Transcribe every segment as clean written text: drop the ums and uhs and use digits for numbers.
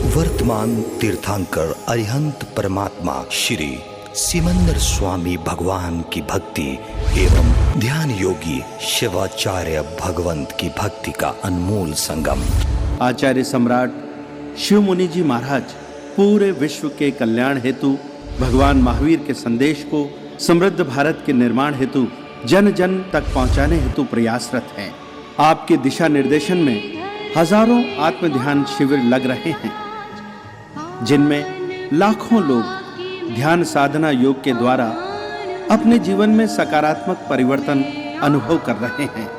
वर्तमान तीर्थंकर अरिहंत परमात्मा श्री सिमंदर स्वामी भगवान की भक्ति एवं ध्यान योगी शिवाचार्य भगवंत की भक्ति का अनमोल संगम। आचार्य सम्राट शिव मुनि जी महाराज पूरे विश्व के कल्याण हेतु भगवान महावीर के संदेश को समृद्ध भारत के निर्माण हेतु जन जन तक पहुंचाने हेतु प्रयासरत हैं। आपके दिशा निर्देशन में हजारों आत्म ध्यान शिविर लग रहे हैं, जिनमें लाखों लोग ध्यान साधना योग के द्वारा अपने जीवन में सकारात्मक परिवर्तन अनुभव कर रहे हैं।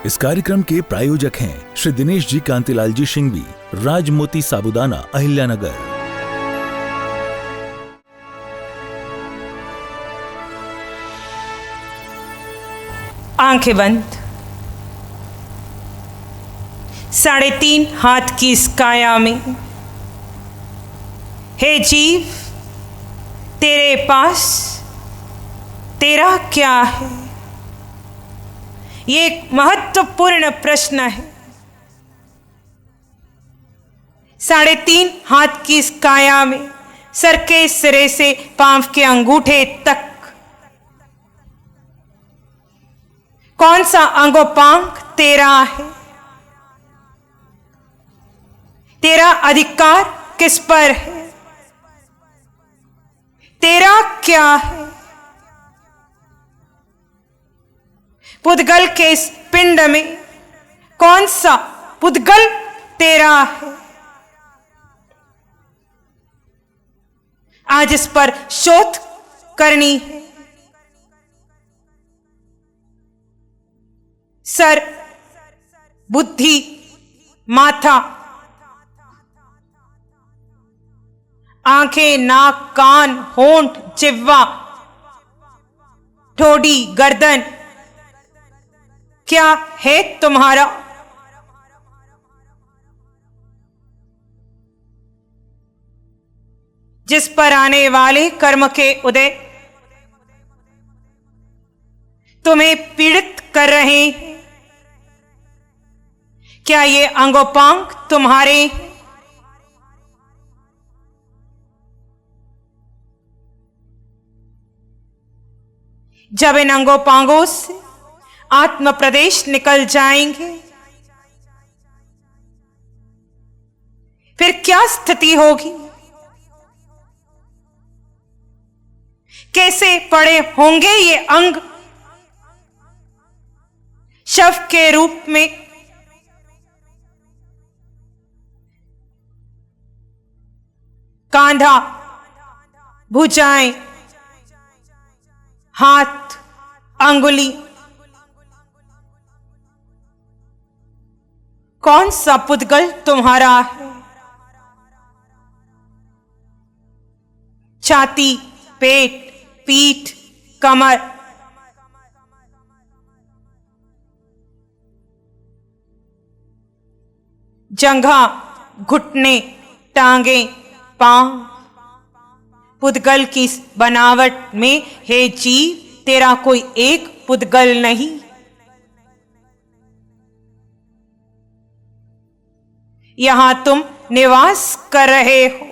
इस कार्यक्रम के प्रायोजक हैं श्री दिनेश जी कांतिलाल जी सिंघवी, राजमोती साबुदाना, अहिल्यानगर। आंखें बंद। 3.5 हाथ की इस काया में, हे जीव, तेरे पास तेरा क्या है? ये एक महत्वपूर्ण प्रश्न है। 3.5 हाथ की इस काया में सर के सिरे से पांव के अंगूठे तक कौन सा अंगोपांग तेरा है? तेरा अधिकार किस पर है? तेरा क्या है? पुद्गल के इस पिंड में कौन सा पुद्गल तेरा है? आज इस पर शोध करनी है। सर, बुद्धि, माथा, आंखें, नाक, कान, होंठ, जिह्वा, ठोड़ी, गर्दन, क्या है तुम्हारा? जिस पर आने वाले कर्म के उदय तुम्हें पीड़ित कर रहे हैं, क्या ये अंगोपांग तुम्हारे हैं? जब इन अंगोपांगों से आत्म प्रदेश निकल जाएंगे, फिर क्या स्थिति होगी? कैसे पड़े होंगे ये अंग शव के रूप में? कांधा, भुजाएं, हाथ, अंगुली, कौन सा पुद्गल तुम्हारा है? छाती, पेट, पीठ, कमर, जंघा, घुटने, टांगे, पांव, पुद्गल की बनावट में हे जीव, तेरा कोई एक पुद्गल नहीं। यहां तुम निवास कर रहे हो।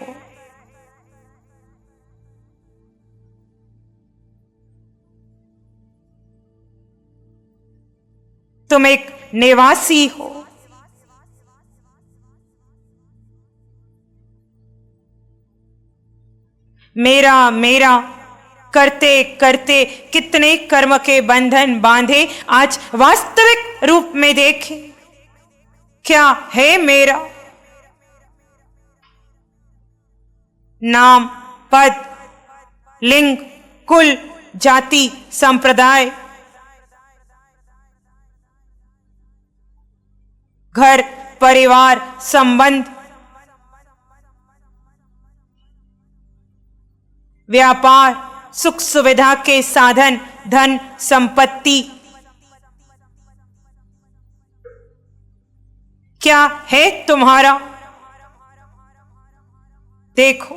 तुम एक निवासी हो। मेरा मेरा करते करते कितने कर्म के बंधन बांधे आज वास्तविक रूप में देखें, क्या है मेरा? नाम, पद, लिंग, कुल, जाति, संप्रदाय, घर, परिवार, संबंध, व्यापार, सुख सुविधा के साधन, धन, संपत्ति, क्या है तुम्हारा? देखो,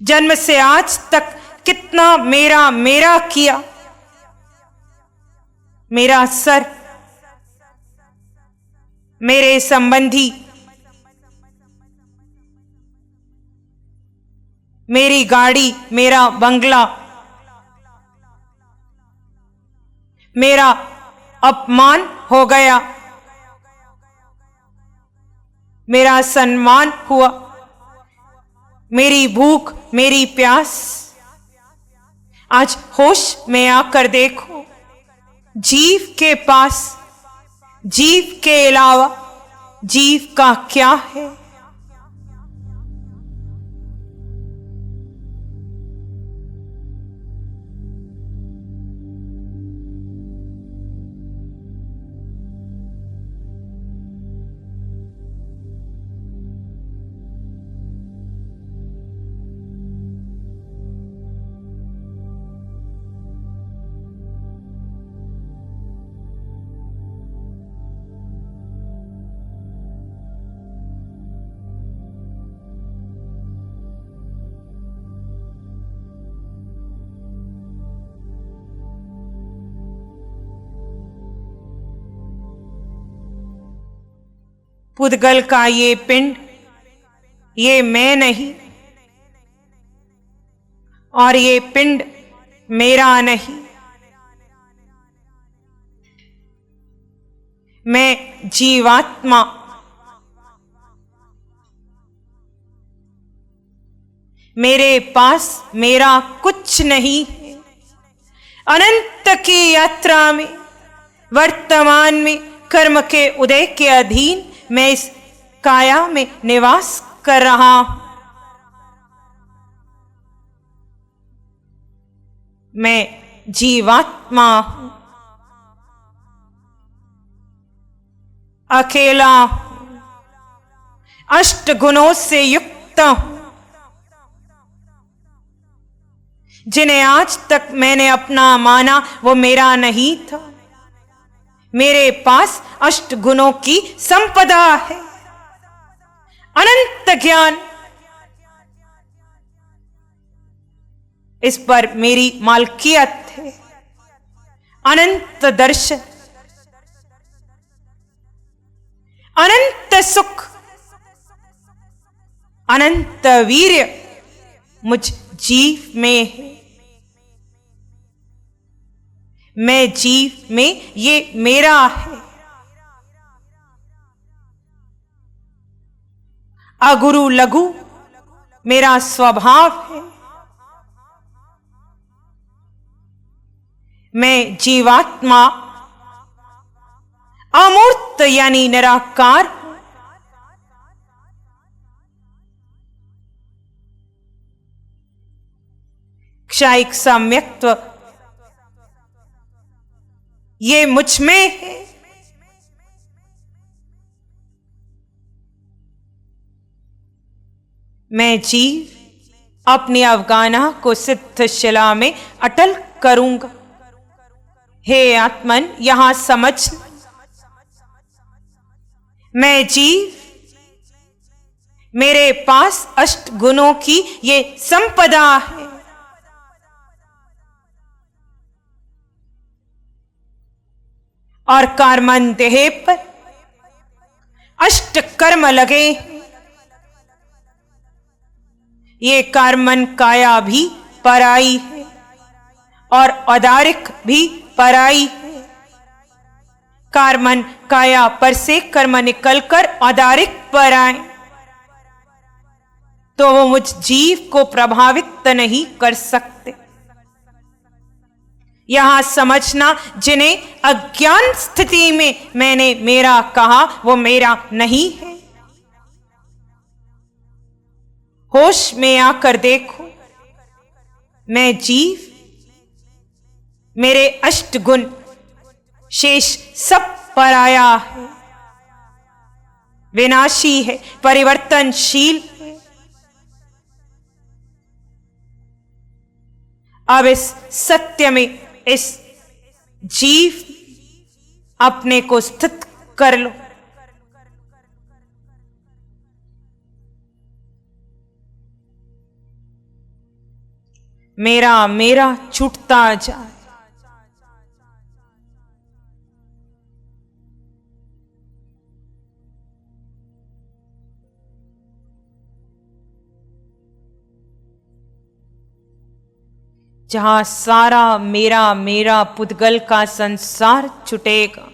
जन्म से आज तक कितना मेरा मेरा किया। मेरा सर, मेरे संबंधी, मेरी गाड़ी, मेरा बंगला, मेरा अपमान हो गया, मेरा सम्मान हुआ, मेरी भूख, मेरी प्यास। आज होश में आकर देखो, जीव के पास, जीव के अलावा जीव का क्या है? पुद्गल का ये पिंड, ये मैं नहीं, और ये पिंड मेरा नहीं। मैं जीवात्मा, मेरे पास मेरा कुछ नहीं है। अनंत की यात्रा में, वर्तमान में, कर्म के उदय के अधीन मैं इस काया में निवास कर रहा हूं। मैं जीवात्मा हूं, अकेला हूं, अष्ट गुणों से युक्त हूं, जिन्हें आज तक मैंने अपना माना वो मेरा नहीं था। मेरे पास अष्ट गुणों की संपदा है, अनंत ज्ञान, इस पर मेरी मालकियत है। अनंत दर्शन, अनंत सुख, अनंत वीर्य मुझ जीव में है। मैं जीव में, ये मेरा है। अगुरु लघु मेरा स्वभाव है। मैं जीवात्मा, अमूर्त यानी निराकार हूं। क्षायिक सम्यक्त्व ये मुझ में है। मैं जीव अपनी अवगाना को सिद्ध शिला में अटल करूंगा। हे आत्मन, यहां समझ, मैं जीव, मेरे पास अष्ट गुणों की ये संपदा है। और कर्मन देह पर अष्ट कर्म लगे। ये कर्मन काया भी पराई है और औदारिक भी पराई है। कर्मन काया पर से कर्म निकलकर औदारिक पर आए तो वो मुझ जीव को प्रभावित नहीं कर सकते। यहां समझना, जिन्हें अज्ञान स्थिति में मैंने मेरा कहा वो मेरा नहीं है। होश में आकर देखो, मैं जीव, मेरे अष्ट गुण शेष सब पराया है, विनाशी है, परिवर्तनशील है। अब इस सत्य में, इस जीव अपने को स्थित कर लो। मेरा मेरा छूटता जाए। जहां सारा मेरा मेरा पुद्गल का संसार छुटेगा,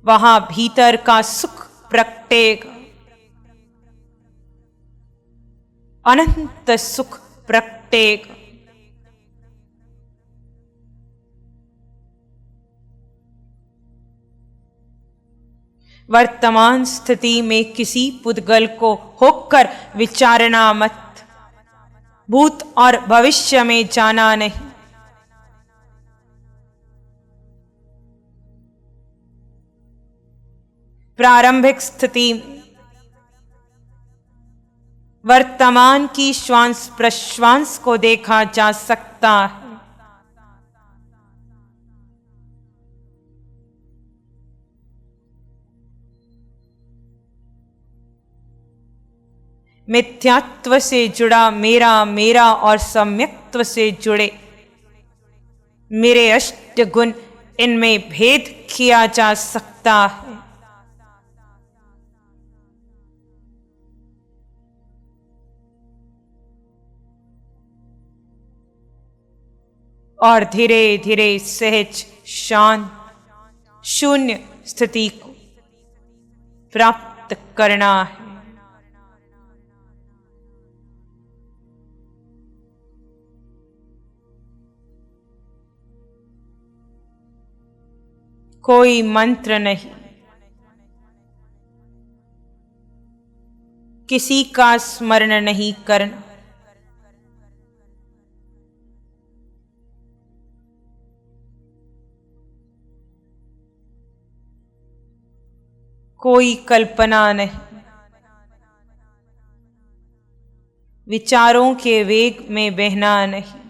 वहां भीतर का सुख प्रकटेगा, अनंत सुख प्रकटेगा। वर्तमान स्थिति में किसी पुद्गल को होकर विचारना मत। भूत और भविष्य में जाना नहीं। प्रारंभिक स्थिति में वर्तमान की श्वास प्रश्वास को देखा जा सकता है। मिथ्यात्व से जुड़ा मेरा मेरा और सम्यक्त्व से जुड़े मेरे अष्ट गुण, इनमें भेद किया जा सकता है। और धीरे धीरे सहज शांत शून्य स्थिति को प्राप्त करना है। कोई मंत्र नहीं, किसी का स्मरण नहीं करना। कोई कल्पना नहीं, विचारों के वेग में बहना नहीं।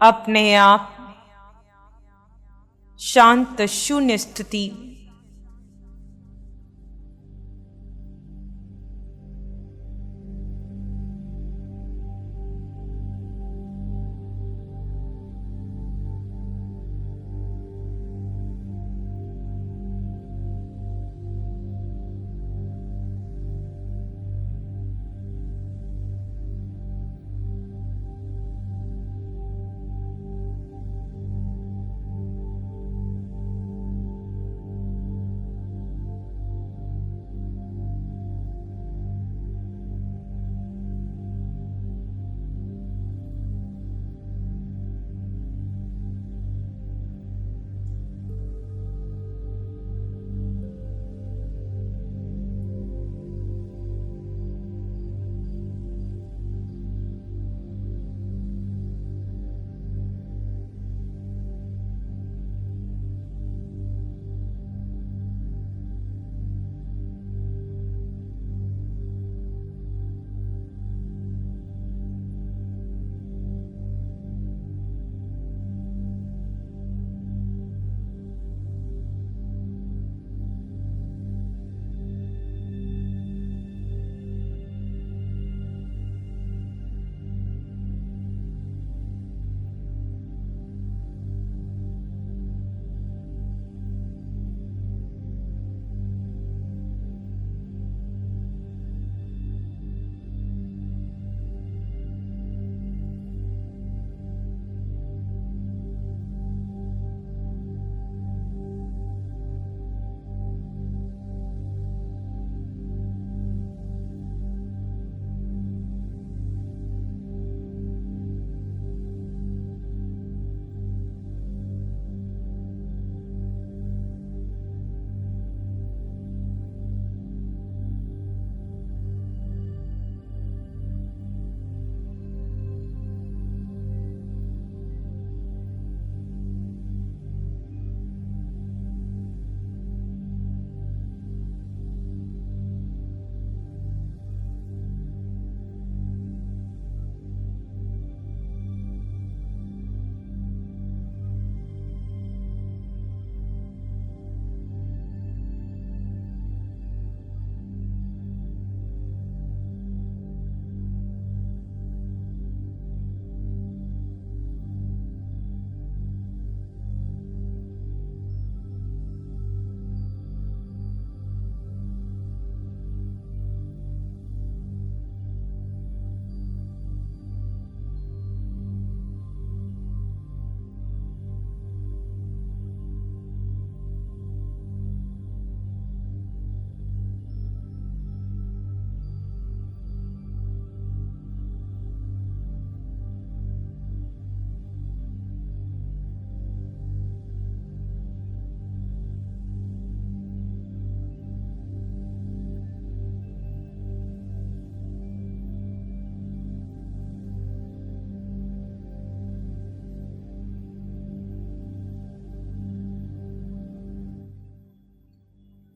अपने आप शांत शून्य स्थिति में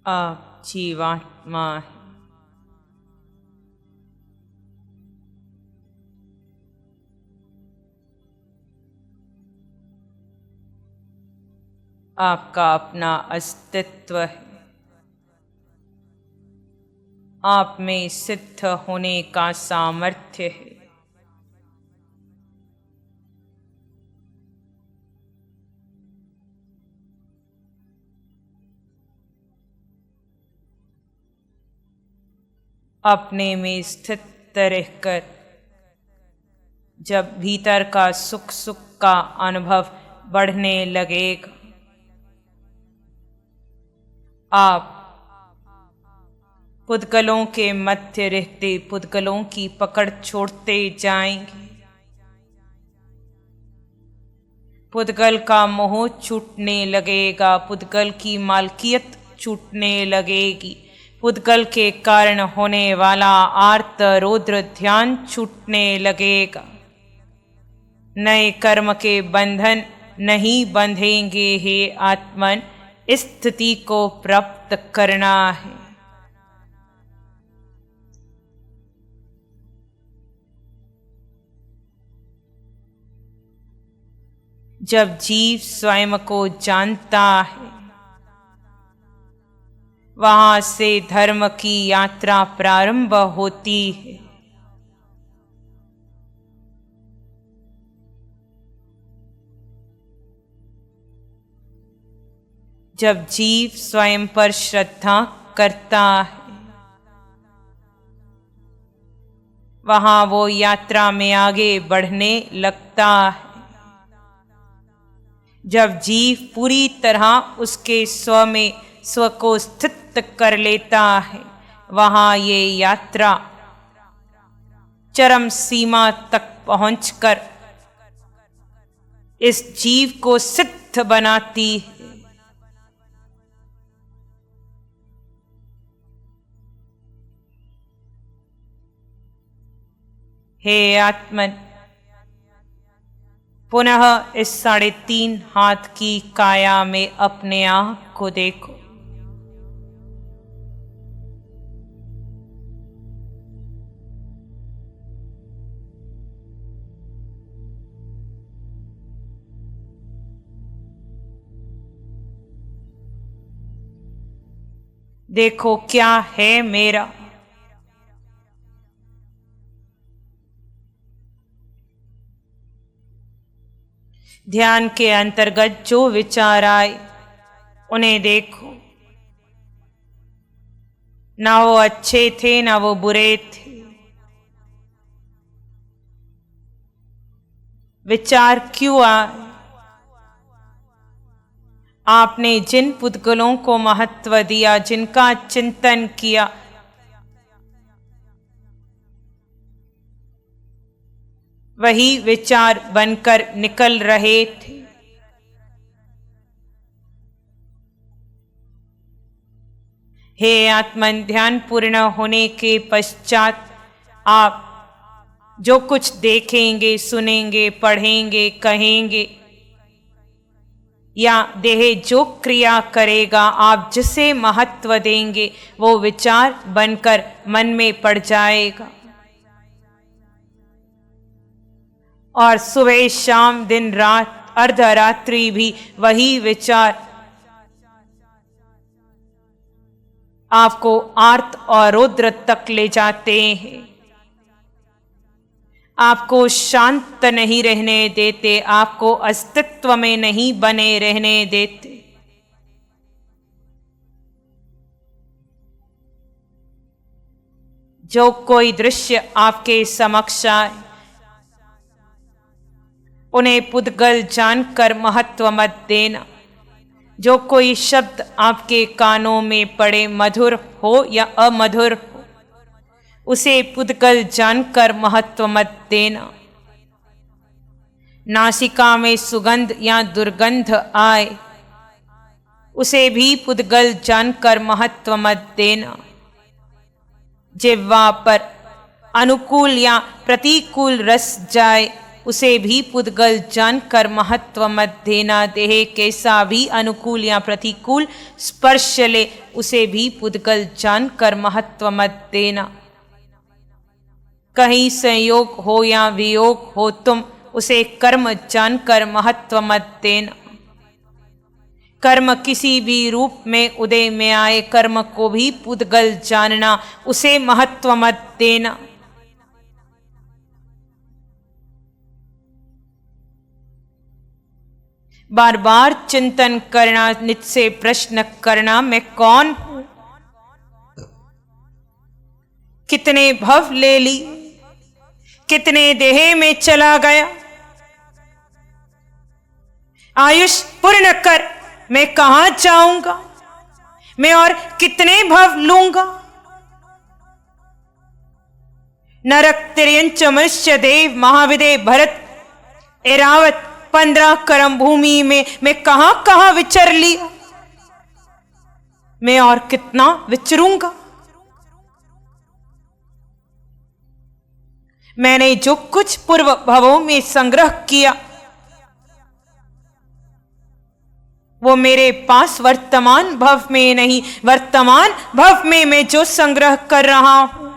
आप जीवात्मा हैं। आपका अपना अस्तित्व है। आप में सिद्ध होने का सामर्थ्य है। अपने में स्थित रहकर जब भीतर का सुख का अनुभव बढ़ने लगेगा, आप पुद्गलों के मध्य रहते पुद्गलों की पकड़ छोड़ते जाएंगे। पुद्गल का मोह छूटने लगेगा, पुद्गल की मालकियत छूटने लगेगी, पुद्गल के कारण होने वाला आर्त रौद्र ध्यान छूटने लगेगा। नए कर्म के बंधन नहीं बंधेंगे। हे आत्मन, इस स्थिति को प्राप्त करना है। जब जीव स्वयं को जानता है, वहां से धर्म की यात्रा प्रारंभ होती है। जब जीव स्वयं पर श्रद्धा करता है, वहां वो यात्रा में आगे बढ़ने लगता है। जब जीव पूरी तरह उसके स्व में स्व को स्थित कर लेता है, वहां ये यात्रा चरम सीमा तक पहुंचकर इस जीव को सिद्ध बनाती है। हे आत्मन, पुनः इस 3.5 हाथ की काया में अपने आप को देखो। देखो क्या है मेरा। ध्यान के अंतर्गत जो विचार आए उन्हें देखो। ना वो अच्छे थे ना वो बुरे थे। विचार क्यों आए? आपने जिन पुद्गलों को महत्व दिया, जिनका चिंतन किया, वही विचार बनकर निकल रहे थे। हे आत्मन, ध्यान पूर्ण होने के पश्चात आप जो कुछ देखेंगे, सुनेंगे, पढ़ेंगे, कहेंगे या देह जो क्रिया करेगा, आप जिसे महत्व देंगे वो विचार बनकर मन में पड़ जाएगा। और सुबह शाम दिन रात अर्धरात्रि भी वही विचार आपको आर्त और रौद्र तक ले जाते हैं। आपको शांत नहीं रहने देते, आपको अस्तित्व में नहीं बने रहने देते। जो कोई दृश्य आपके समक्ष आए, उन्हें पुद्गल जानकर महत्व मत देना। जो कोई शब्द आपके कानों में पड़े, मधुर हो या अमधुर हो, उसे पुद्गल जानकर महत्व मत देना। नासिका में सुगंध या दुर्गंध आए, उसे भी पुद्गल जानकर महत्व मत देना। जिह्वा पर अनुकूल या प्रतिकूल रस जाए, उसे भी पुद्गल जानकर महत्व मत देना। देह कैसा भी अनुकूल या प्रतिकूल स्पर्श ले, उसे भी पुद्गल जानकर महत्व मत देना। कहीं संयोग हो या वियोग हो, तुम उसे कर्म जानकर महत्व मत देना। कर्म किसी भी रूप में उदय में आए, कर्म को भी पुद्गल जानना, उसे महत्व मत देना। बार बार चिंतन करना, निज से प्रश्न करना, मैं कौन हूं? कितने भव ले ली, कितने देह में चला गया। आयुष पूर्ण कर, मैं कहां जाऊंगा? मैं और कितने भव लूंगा? नरक तिर्यंच मनुष्य देव महाविदे भरत एरावत 15 कर्म भूमि में मैं कहां कहां विचर लिया। मैं और कितना विचरूंगा? मैंने जो कुछ पूर्व भवों में संग्रह किया, वो मेरे पास वर्तमान भव में नहीं। वर्तमान भव में मैं जो संग्रह कर रहा हूं,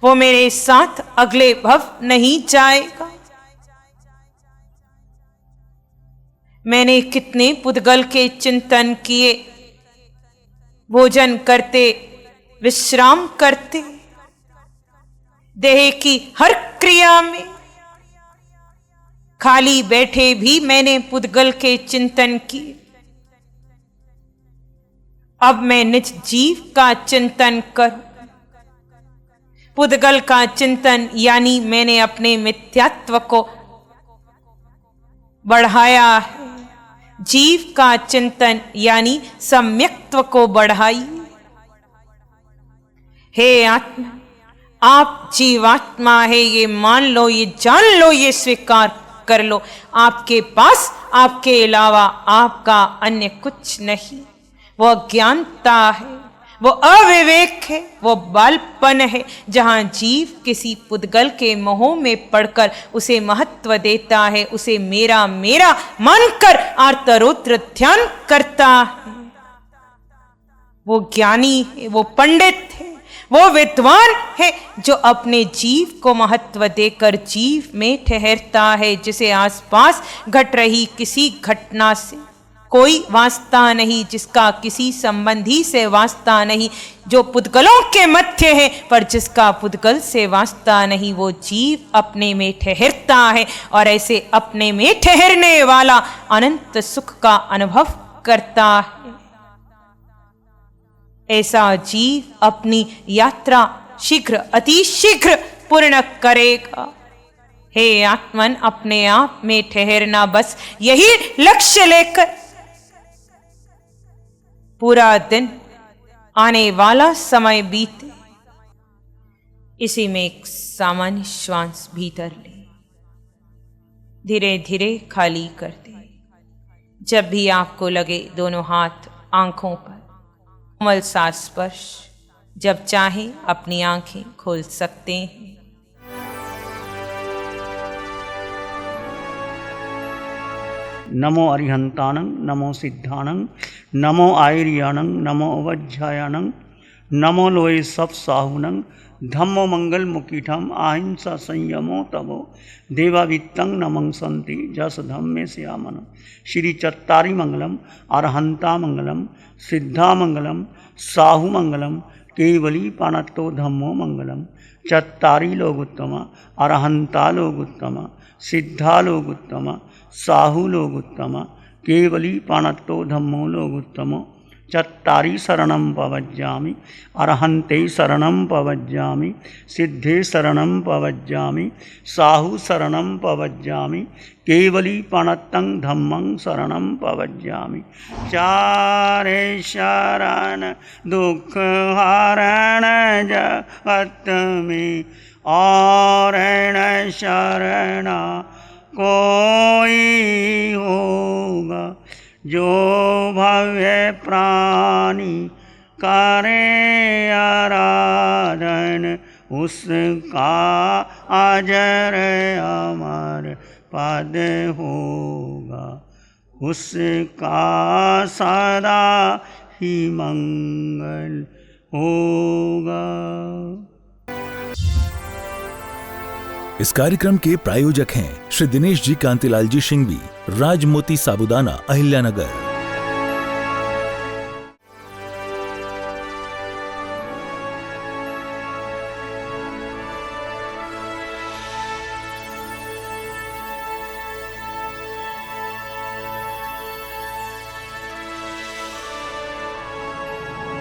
वो मेरे साथ अगले भव नहीं जाएगा। मैंने कितने पुद्गल के चिंतन किए, भोजन करते, विश्राम करते, देह की हर क्रिया में, खाली बैठे भी मैंने पुद्गल के चिंतन किए। अब मैं निज जीव का चिंतन करूं। पुद्गल का चिंतन यानी मैंने अपने मिथ्यात्व को बढ़ाया है। जीव का चिंतन यानी सम्यक्त्व को बढ़ाई। हे आत्मा, आप जीवात्मा है, ये मान लो, ये जान लो, ये स्वीकार कर लो। आपके पास आपके अलावा आपका अन्य कुछ नहीं। वो अज्ञानता है, वो अविवेक है, वो बालपन है, जहां जीव किसी पुद्गल के मोह में पड़कर उसे महत्व देता है, उसे मेरा मेरा मानकर आर्तरोत्र ध्यान करता है। वो ज्ञानी है, वो पंडित है, वो विद्वान है, जो अपने जीव को महत्व देकर जीव में ठहरता है, जिसे आसपास घट रही किसी घटना से कोई वास्ता नहीं, जिसका किसी संबंधी से वास्ता नहीं, जो पुद्गलों के मध्य है पर जिसका पुद्गल से वास्ता नहीं। वो जीव अपने में ठहरता है और ऐसे अपने में ठहरने वाला अनंत सुख का अनुभव करता है। ऐसा जीव अपनी यात्रा शीघ्र, अति शीघ्र पूर्ण करेगा। हे आत्मन, अपने आप में ठहरना, बस यही लक्ष्य लेकर पूरा दिन, आने वाला समय बीते, इसी में एक सामान्य श्वास भीतर ले, धीरे धीरे खाली कर दे। जब भी आपको लगे दोनों हाथ आंखों पर, कोमल सा स्पर्श, जब चाहे अपनी आंखें खोल सकते हैं। नमो अरिहंतानं, नमो सिद्धानं, नमो आयर्यानं, नमो अवज्झायानं, नमो लोये सब साहुनं, धम्मो मंगल मुकीठम अहिंसा संयमो तवो देवावित्तं नमं संति जस धम्मे श्यामन। श्री चत्तारी मंगलम, अरहंता मंगलम, सिद्धा मंगलम, साहु मंगलम, केवली पाणत्तो धम्मो मंगलम। चत्तारी लोग उत्तम, अरहंता लोग उत्तम, सिद्धा लोग उत्तम, साहु लोग उत्तम, केवली पाणत्तो धम्मो लोग उत्तम। चत्तारी शरणं पवज्जामि, अरहन्ते शरणं पवज्जामि, सिद्धे शरणं पवज्जामि, साहु शरणं पवज्जामि, केवली पाणत्तं धम्मं शरणं पवज्जामि। चारे शरण दुख हरण जगत में, और न शरण कोई होगा। जो भव्य प्राणी करे आराधन, उसका अजर अमर पद होगा, उसका सदा ही मंगल होगा। इस कार्यक्रम के प्रायोजक हैं श्री दिनेश जी कांतिलाल जी शिंगवी, राजमोती साबुदाना, अहिल्यानगर।